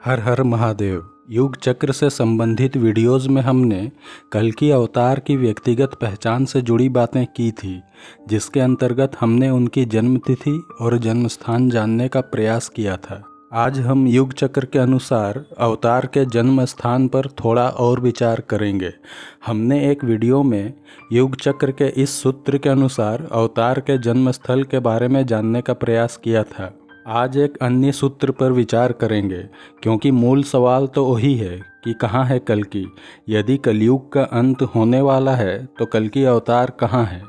हर हर महादेव। युग चक्र से संबंधित वीडियोस में हमने कल्कि अवतार की व्यक्तिगत पहचान से जुड़ी बातें की थी, जिसके अंतर्गत हमने उनकी जन्मतिथि और जन्मस्थान जानने का प्रयास किया था। आज हम युग चक्र के अनुसार अवतार के जन्म स्थान पर थोड़ा और विचार करेंगे। हमने एक वीडियो में युग चक्र के इस सूत्र के अनुसार अवतार के जन्म स्थल के बारे में जानने का प्रयास किया था। आज एक अन्य सूत्र पर विचार करेंगे, क्योंकि मूल सवाल तो वही है कि कहाँ है कल्कि। यदि कलयुग का अंत होने वाला है तो कल्कि अवतार कहाँ है।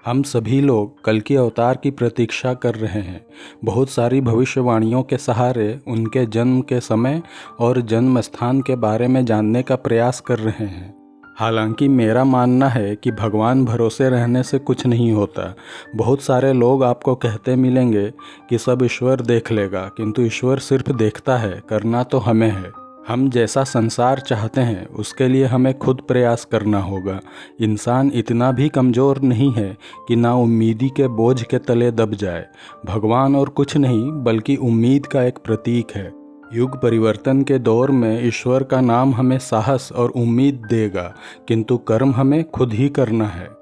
हम सभी लोग कल्कि अवतार की प्रतीक्षा कर रहे हैं। बहुत सारी भविष्यवाणियों के सहारे उनके जन्म के समय और जन्म स्थान के बारे में जानने का प्रयास कर रहे हैं। हालांकि मेरा मानना है कि भगवान भरोसे रहने से कुछ नहीं होता। बहुत सारे लोग आपको कहते मिलेंगे कि सब ईश्वर देख लेगा, किंतु ईश्वर सिर्फ देखता है, करना तो हमें है। हम जैसा संसार चाहते हैं उसके लिए हमें खुद प्रयास करना होगा। इंसान इतना भी कमज़ोर नहीं है कि नाउम्मीदी के बोझ के तले दब जाए। भगवान और कुछ नहीं बल्कि उम्मीद का एक प्रतीक है। युग परिवर्तन के दौर में ईश्वर का नाम हमें साहस और उम्मीद देगा, किंतु कर्म हमें खुद ही करना है।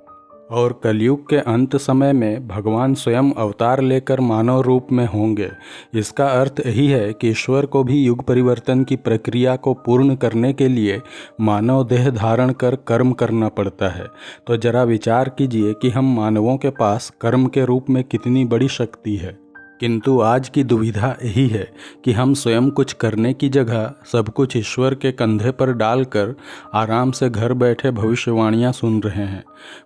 और कलयुग के अंत समय में भगवान स्वयं अवतार लेकर मानव रूप में होंगे। इसका अर्थ यही है कि ईश्वर को भी युग परिवर्तन की प्रक्रिया को पूर्ण करने के लिए मानव देह धारण कर कर्म करना पड़ता है। तो जरा विचार कीजिए कि हम मानवों के पास कर्म के रूप में कितनी बड़ी शक्ति है। किंतु आज की दुविधा यही है कि हम स्वयं कुछ करने की जगह सब कुछ ईश्वर के कंधे पर डालकर आराम से घर बैठे भविष्यवाणियाँ सुन रहे हैं।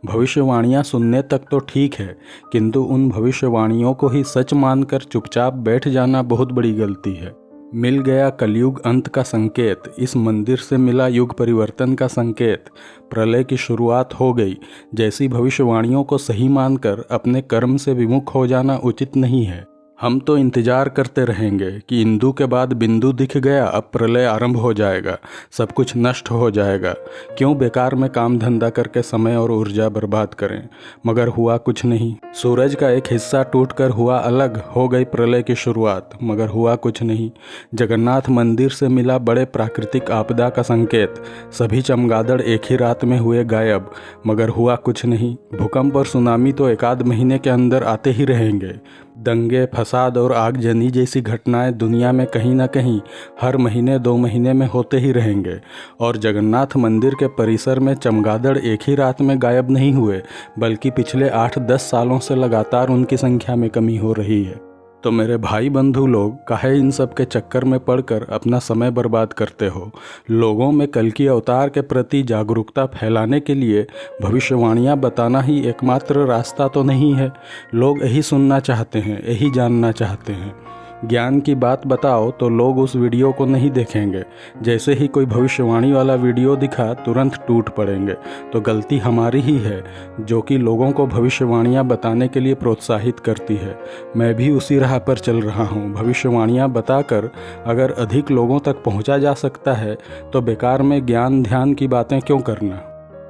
भविष्यवाणियाँ सुनने तक तो ठीक है, किंतु उन भविष्यवाणियों को ही सच मानकर चुपचाप बैठ जाना बहुत बड़ी गलती है। मिल गया कलयुग अंत का संकेत, इस मंदिर से मिला युग परिवर्तन का संकेत, प्रलय की शुरुआत हो गई जैसी भविष्यवाणियों को सही मानकर अपने कर्म से विमुख हो जाना उचित नहीं है। हम तो इंतजार करते रहेंगे कि इंदु के बाद बिंदु दिख गया, अब प्रलय आरंभ हो जाएगा, सब कुछ नष्ट हो जाएगा। क्यों बेकार में काम धंधा करके समय और ऊर्जा बर्बाद करें। मगर हुआ कुछ नहीं। सूरज का एक हिस्सा टूटकर हुआ अलग, हो गई प्रलय की शुरुआत, मगर हुआ कुछ नहीं। जगन्नाथ मंदिर से मिला बड़े प्राकृतिक आपदा का संकेत, सभी चमगादड़ एक ही रात में हुए गायब, मगर हुआ कुछ नहीं। भूकंप और सुनामी तो एक आध महीने के अंदर आते ही रहेंगे। दंगे, फसाद और आगजनी जैसी घटनाएं दुनिया में कहीं ना कहीं हर महीने 2 महीने में होते ही रहेंगे। और जगन्नाथ मंदिर के परिसर में चमगादड़ एक ही रात में गायब नहीं हुए, बल्कि पिछले 8-10 सालों से लगातार उनकी संख्या में कमी हो रही है। तो मेरे भाई बंधु लोग, काहे इन सब के चक्कर में पड़कर अपना समय बर्बाद करते हो। लोगों में कल्कि अवतार के प्रति जागरूकता फैलाने के लिए भविष्यवाणियाँ बताना ही एकमात्र रास्ता तो नहीं है। लोग यही सुनना चाहते हैं, यही जानना चाहते हैं। ज्ञान की बात बताओ तो लोग उस वीडियो को नहीं देखेंगे। जैसे ही कोई भविष्यवाणी वाला वीडियो दिखा तुरंत टूट पड़ेंगे। तो गलती हमारी ही है, जो कि लोगों को भविष्यवाणियाँ बताने के लिए प्रोत्साहित करती है। मैं भी उसी राह पर चल रहा हूँ। भविष्यवाणियाँ बताकर अगर अधिक लोगों तक पहुँचा जा सकता है तो बेकार में ज्ञान ध्यान की बातें क्यों करना।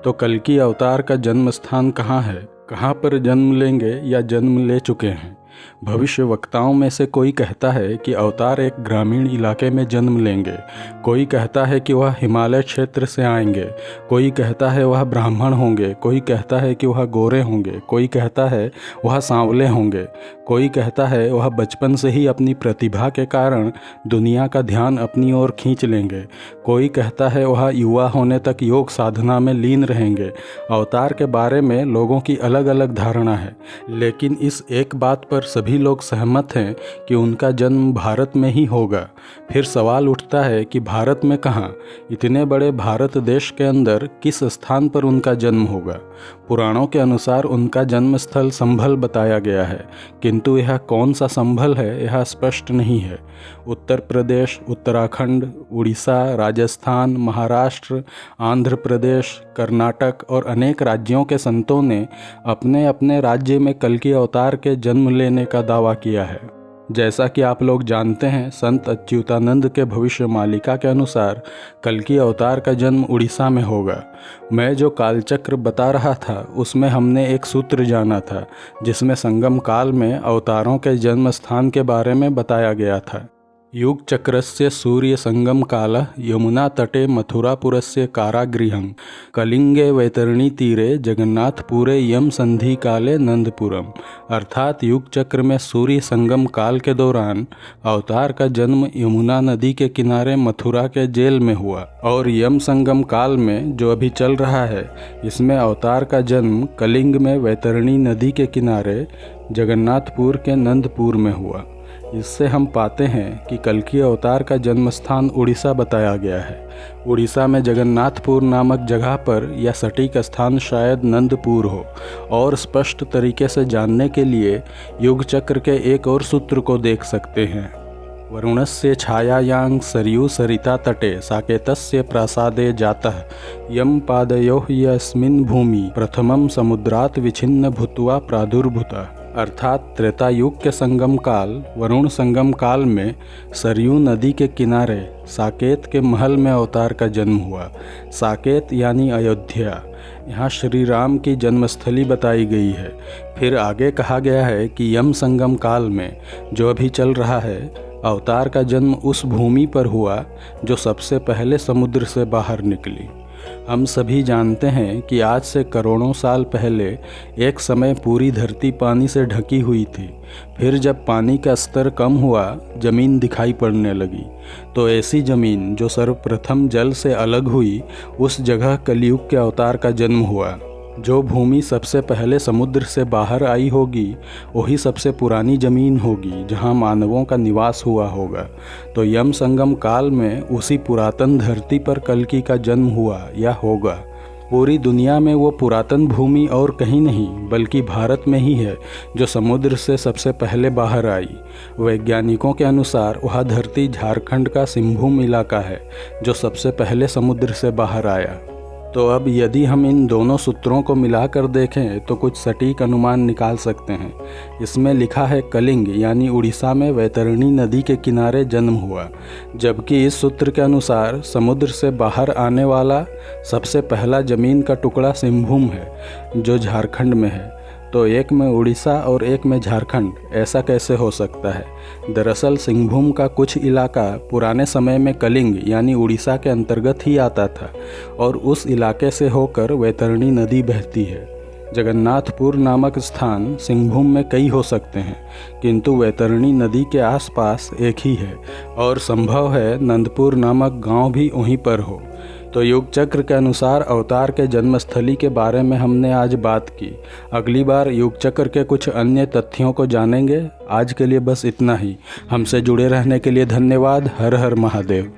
तो कल्कि अवतार का जन्म स्थान कहाँ है, कहाँ पर जन्म लेंगे या जन्म ले चुके हैं। भविष्य वक्ताओं में से कोई कहता है कि अवतार एक ग्रामीण इलाके में जन्म लेंगे, कोई कहता है कि वह हिमालय क्षेत्र से आएंगे, कोई कहता है वह ब्राह्मण होंगे, कोई कहता है कि वह गोरे होंगे, कोई कहता है वह सांवले होंगे, कोई कहता है वह बचपन से ही अपनी प्रतिभा के कारण दुनिया का ध्यान अपनी ओर खींच लेंगे, कोई कहता है वह युवा होने तक योग साधना में लीन रहेंगे। अवतार के बारे में लोगों की अलग अलग धारणा है, लेकिन इस एक बात पर सभी लोग सहमत हैं कि उनका जन्म भारत में ही होगा। फिर सवाल उठता है कि भारत में कहाँ, इतने बड़े भारत देश के अंदर किस स्थान पर उनका जन्म होगा। पुराणों के अनुसार उनका जन्म स्थल संभल बताया गया है, किंतु यह कौन सा संभल है यह स्पष्ट नहीं है। उत्तर प्रदेश, उत्तराखंड, उड़ीसा, राजस्थान, महाराष्ट्र, आंध्र प्रदेश, कर्नाटक और अनेक राज्यों के संतों ने अपने अपने राज्य में कल्कि अवतार के जन्म लेने का दावा किया है। जैसा कि आप लोग जानते हैं, संत अच्युतानंद के भविष्य मालिका के अनुसार कल्कि अवतार का जन्म उड़ीसा में होगा। मैं जो कालचक्र बता रहा था उसमें हमने एक सूत्र जाना था जिसमें संगम काल में अवतारों के जन्म स्थान के बारे में बताया गया था। युग चक्रस्य सूर्य संगम काल यमुना तटे मथुरापुरस्य कारागृहं कलिंगे वैतरणी तीरे जगन्नाथपुरे यम संधि काले नंदपुरम। अर्थात युग चक्र में सूर्य संगम काल के दौरान अवतार का जन्म यमुना नदी के किनारे मथुरा के जेल में हुआ और यम संगम काल में जो अभी चल रहा है इसमें अवतार का जन्म कलिंग में वैतरणी नदी के किनारे जगन्नाथपुर के नंदपुर में हुआ। इससे हम पाते हैं कि कल्कि अवतार का जन्म स्थान उड़ीसा बताया गया है। उड़ीसा में जगन्नाथपुर नामक जगह पर यह सटीक स्थान शायद नंदपुर हो। और स्पष्ट तरीके से जानने के लिए युग चक्र के एक और सूत्र को देख सकते हैं। वरुणस्य छायायां सरयू सरिता तटे साकेतस्य प्रासादे जातः यम पादयोः यस्मिन् भूमि प्रथमं समुद्रात् विच्छिन्न भूत्वा प्रादुर्भूतः। अर्थात त्रेता युग के संगम काल वरुण संगम काल में सरयू नदी के किनारे साकेत के महल में अवतार का जन्म हुआ। साकेत यानी अयोध्या, यहाँ श्री राम की जन्मस्थली बताई गई है। फिर आगे कहा गया है कि यम संगम काल में जो अभी चल रहा है अवतार का जन्म उस भूमि पर हुआ जो सबसे पहले समुद्र से बाहर निकली। हम सभी जानते हैं कि आज से करोड़ों साल पहले एक समय पूरी धरती पानी से ढकी हुई थी। फिर जब पानी का स्तर कम हुआ, जमीन दिखाई पड़ने लगी। तो ऐसी जमीन जो सर्वप्रथम जल से अलग हुई, उस जगह कलयुग के अवतार का जन्म हुआ। जो भूमि सबसे पहले समुद्र से बाहर आई होगी वही सबसे पुरानी ज़मीन होगी जहां मानवों का निवास हुआ होगा। तो यम संगम काल में उसी पुरातन धरती पर कल्कि का जन्म हुआ या होगा। पूरी दुनिया में वो पुरातन भूमि और कहीं नहीं बल्कि भारत में ही है जो समुद्र से सबसे पहले बाहर आई। वैज्ञानिकों के अनुसार वह धरती झारखंड का सिंहभूम इलाका है जो सबसे पहले समुद्र से बाहर आया। तो अब यदि हम इन दोनों सूत्रों को मिलाकर देखें तो कुछ सटीक अनुमान निकाल सकते हैं। इसमें लिखा है कलिंग यानी उड़ीसा में वैतरणी नदी के किनारे जन्म हुआ, जबकि इस सूत्र के अनुसार समुद्र से बाहर आने वाला सबसे पहला ज़मीन का टुकड़ा सिंहभूम है जो झारखंड में है। तो एक में उड़ीसा और एक में झारखंड, ऐसा कैसे हो सकता है? दरअसल सिंहभूम का कुछ इलाका पुराने समय में कलिंग यानी उड़ीसा के अंतर्गत ही आता था और उस इलाके से होकर वैतरणी नदी बहती है। जगन्नाथपुर नामक स्थान सिंहभूम में कई हो सकते हैं, किंतु वैतरणी नदी के आसपास एक ही है और संभव है नंदपुर नामक गांव भी वहीं पर हो। तो युग चक्र के अनुसार अवतार के जन्मस्थली के बारे में हमने आज बात की। अगली बार युग चक्र के कुछ अन्य तथ्यों को जानेंगे। आज के लिए बस इतना ही। हमसे जुड़े रहने के लिए धन्यवाद। हर हर महादेव।